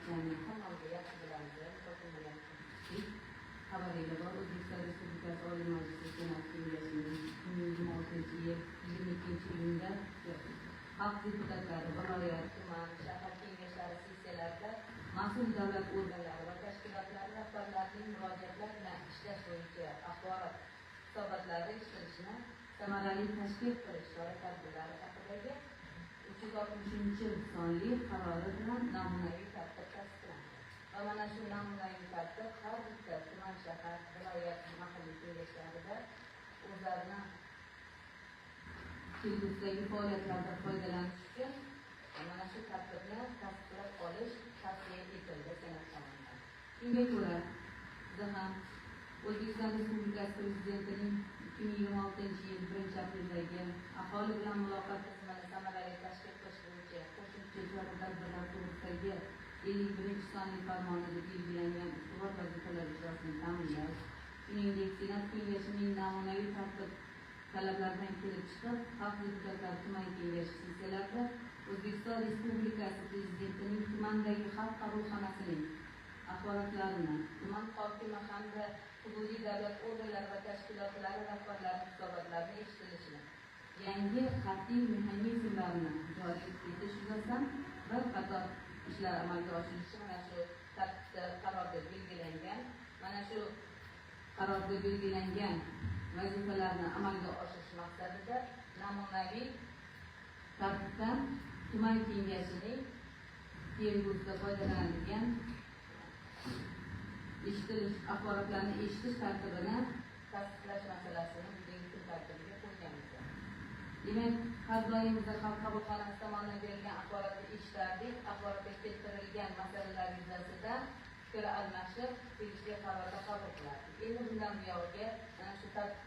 yani hammamizga yaxshi bilamiz. Muhokamalar xabarlar bor. O'zbekiston Respublikasi Oliy Majlisi Senat Kengashining 2026-yil 22-iyunda xalq deputatlari viloyat, tuman, shahar kengashlari sessiyalarida mas'ul davlat organlari va tashkilotlari rahbarlarining murojaatlar bilan ishlash bo'yicha axborot hisobotlari ishlatishni samarali tashkil qilish chora-tadbirlari haqidagi 360 sonli qarori bilan namunaviy tartib tasdiqlandi. Va mana shu namunaviy tartib har bitta tuman, shahar, viloyat, mahalliy kengashlarida o'zlarini kelgusidagi faoliyatlarda foydalanish uchun mana shu tartibni tasdiqlab olish tavsiya etildi Senat tomonidan. Shunga ko'ra, biz ham O'zbekiston Respublikasi Prezidentining 2026-yil 1-aprildagi aholi bilan muloqot tizimini samarali tashkil qilish bo'yicha qo'shimcha chora-tadbirlar to'g'risidagi 51-sonli farmonida belgilangan ustuvor vazifalar ijrosini ta'minlash, shuningdek Senat kengashining namunaviy tartib talablaridan kelib chiqib, xalq deputatlari tuman kengashi sessiyalarida O'zbekiston Respublikasi Prezidentining tumandagi xalq qabulxonasining axborotlarini, tuman hokimi hamda hududiy davlat organlari va tashkilotlari rahbarlari hisobotlarini eshitilishini, yangi qat'iy mexanizmlarni joriy etish yuzasidan bir qator ishlar amalga oshirilishi mana shu tartibda qarorda belgilangan vazifalarni amalga oshirish maqsadida namunaviy tartibdan tuman kengashining kelgusida foydalanadigan axborotlarni eshitish tartibini tasdiqlash masalasini bugungi kun tartibiga qo'yganmiz. Demak, har doim biz xalq qabulxonasi tomonidan berilgan axborotni eshitardik, axborotga keltirilgan masalalar yuzasidan fikr almashib, tegishli qarorlar qabul qilardik. Endi bundan buyog'iga mana shu tartib